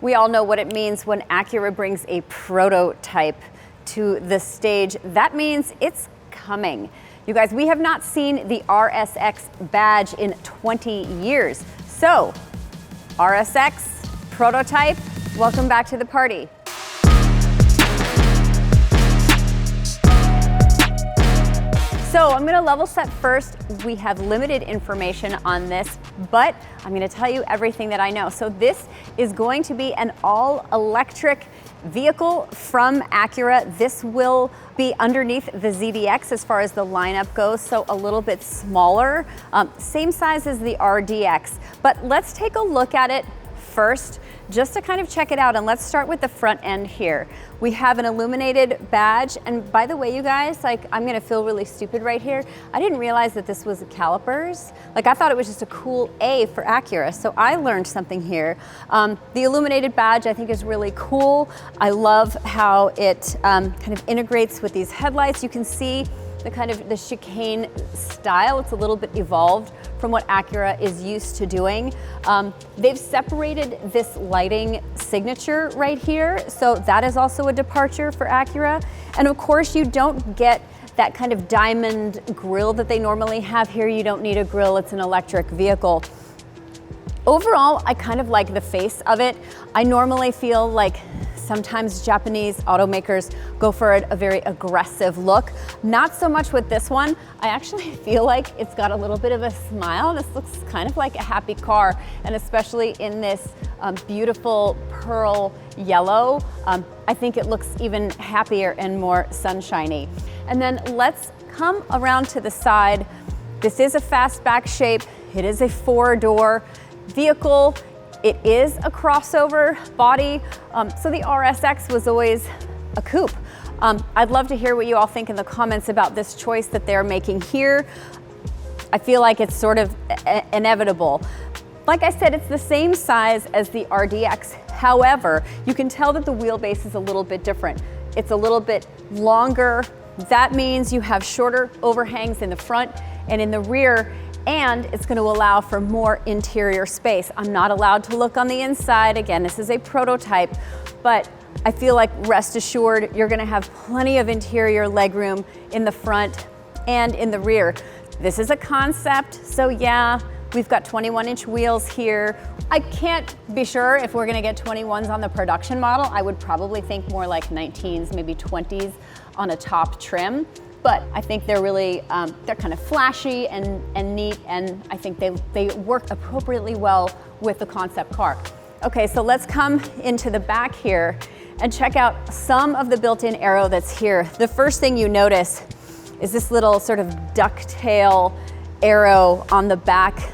We all know what it means when Acura brings a prototype to the stage. That means it's coming. You guys, we have not seen the RSX badge in 20 years. So, RSX Prototype, welcome back to the party. So I'm gonna level set first. We have limited information on this, but I'm gonna tell you everything that I know. So this is going to be an all-electric vehicle from Acura. This will be underneath the ZDX as far as the lineup goes, so a little bit smaller, same size as the RDX. But let's take a look at it first, just to kind of check it out, and let's start with the front end here. We have an illuminated badge, and by the way, you guys, like, I'm gonna feel really stupid right here. I didn't realize that this was calipers. Like, I thought it was just a cool A for Acura, so I learned something here. The illuminated badge I think is really cool. I love how it kind of integrates with these headlights. You can see the kind of the chicane style. It's a little bit evolved from what Acura is used to doing. They've separated this lighting signature right here, so that is also a departure for Acura. And of course, you don't get that kind of diamond grille that they normally have here. You don't need a grille, it's an electric vehicle. Overall, I kind of like the face of it. I normally feel like sometimes Japanese automakers go for a very aggressive look. Not so much with this one. I actually feel like it's got a little bit of a smile. This looks kind of like a happy car, and especially in this beautiful pearl yellow, I think it looks even happier and more sunshiny. And then let's come around to the side. This is a fastback shape. It is a four-door vehicle. It is a crossover body, so the RSX was always a coupe. I'd love to hear what you all think in the comments about this choice that they're making here. I feel like it's sort of inevitable. Like I said, it's the same size as the RDX. However, you can tell that the wheelbase is a little bit different. It's a little bit longer. That means you have shorter overhangs in the front and in the rear, and it's going to allow for more interior space. I'm not allowed to look on the inside. Again, this is a prototype, but I feel like, rest assured, you're going to have plenty of interior legroom in the front and in the rear. This is a concept, so yeah, we've got 21-inch wheels here. I can't be sure if we're going to get 21s on the production model. I would probably think more like 19s, maybe 20s on a top trim. But I think they're really, they're kind of flashy and neat, and I think they work appropriately well with the concept car. Okay, so let's come into the back here and check out some of the built-in aero that's here. The first thing you notice is this little sort of ducktail aero on the back.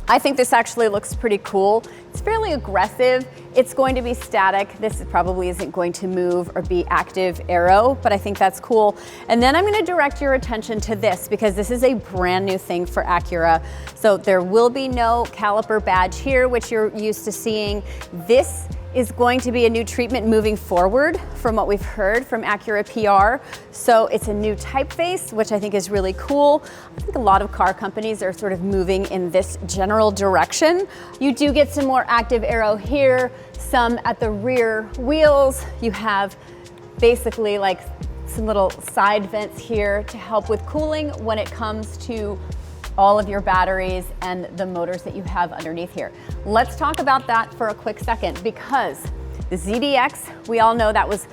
I think this actually looks pretty cool. It's fairly aggressive. It's going to be static. This probably isn't going to move or be active aero, but I think that's cool. And then I'm going to direct your attention to this, because this is a brand new thing for Acura. So there will be no caliper badge here, which you're used to seeing. This is going to be a new treatment moving forward from what we've heard from Acura PR. So it's a new typeface, which I think is really cool. I think a lot of car companies are sort of moving in this general direction. You do get some more active aero here, some at the rear wheels. You have basically like some little side vents here to help with cooling when it comes to all of your batteries and the motors that you have underneath here. Let's talk about that for a quick second, because the ZDX, we all know that was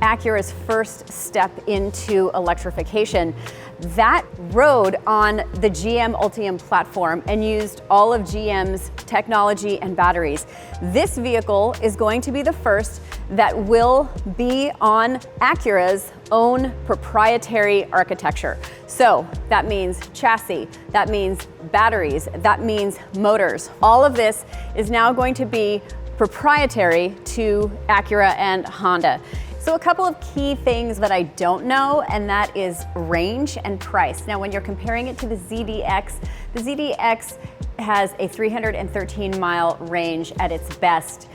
Acura's first step into electrification. That rode on the GM Ultium platform and used all of GM's technology and batteries. This vehicle is going to be the first that will be on Acura's own proprietary architecture. So that means chassis, that means batteries, that means motors. All of this is now going to be proprietary to Acura and Honda. So a couple of key things that I don't know, and that is range and price. Now, when you're comparing it to the ZDX has a 313-mile range at its best.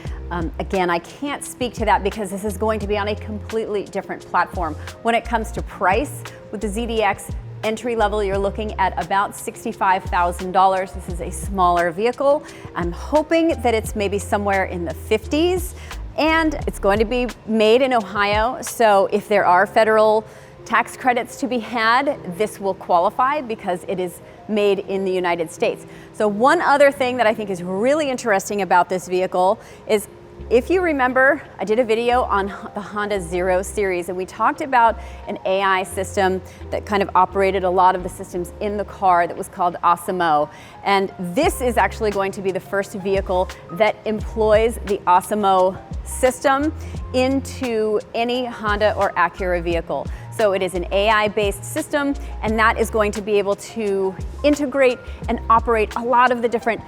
Again, I can't speak to that because this is going to be on a completely different platform. When it comes to price, with the ZDX entry level, you're looking at about $65,000. This is a smaller vehicle. I'm hoping that it's maybe somewhere in the 50s. And it's going to be made in Ohio, so if there are federal tax credits to be had, this will qualify because it is made in the United States. So one other thing that I think is really interesting about this vehicle is, if you remember, I did a video on the Honda Zero series, and we talked about an AI system that kind of operated a lot of the systems in the car that was called Asimo. And this is actually going to be the first vehicle that employs the Asimo system into any Honda or Acura vehicle. So it is an AI-based system, and that is going to be able to integrate and operate a lot of the different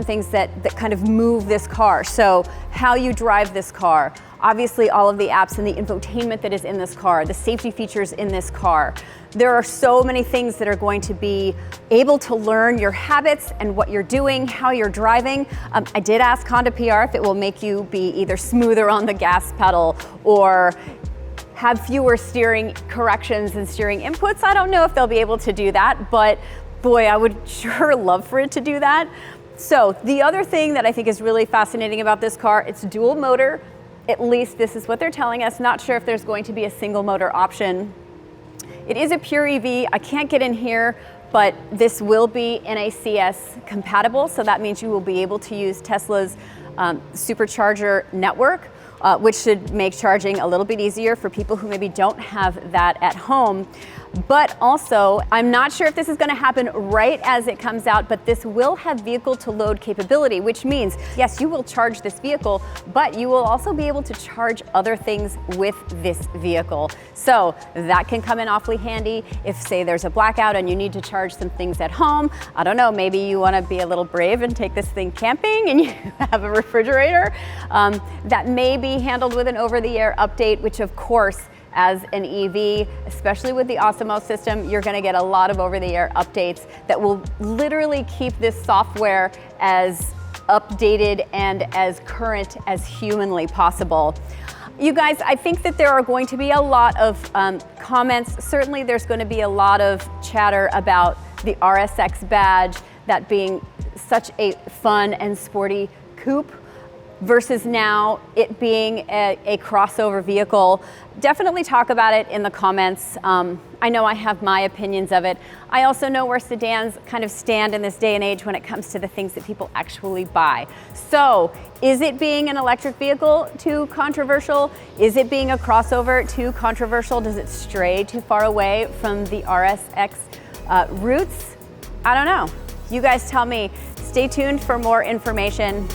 things that kind of move this car. So how you drive this car, obviously all of the apps and the infotainment that is in this car, the safety features in this car. There are so many things that are going to be able to learn your habits and what you're doing, how you're driving. I did ask Honda PR if it will make you be either smoother on the gas pedal or have fewer steering corrections and steering inputs. I don't know if they'll be able to do that, but boy, I would sure love for it to do that. So the other thing that I think is really fascinating about this car, it's dual motor. At least this is what they're telling us. Not sure if there's going to be a single motor option. It is a pure EV. I can't get in here, but this will be NACS compatible. So that means you will be able to use Tesla's supercharger network, which should make charging a little bit easier for people who maybe don't have that at home. But also, I'm not sure if this is going to happen right as it comes out, but this will have vehicle to load capability, which means, yes, you will charge this vehicle, but you will also be able to charge other things with this vehicle. So that can come in awfully handy if, say, there's a blackout and you need to charge some things at home. I don't know, maybe you want to be a little brave and take this thing camping and you have a refrigerator. That may be handled with an over-the-air update, which of course, as an EV, especially with the Asimo system, you're going to get a lot of over-the-air updates that will literally keep this software as updated and as current as humanly possible. You guys, I think that there are going to be a lot of comments. Certainly there's going to be a lot of chatter about the RSX badge, that being such a fun and sporty coupe, versus now it being a crossover vehicle. Definitely talk about it in the comments. I know I have my opinions of it. I also know where sedans kind of stand in this day and age when it comes to the things that people actually buy. So, is it being an electric vehicle too controversial? Is it being a crossover too controversial? Does it stray too far away from the RSX roots? I don't know. You guys tell me. Stay tuned for more information.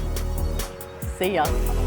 See ya.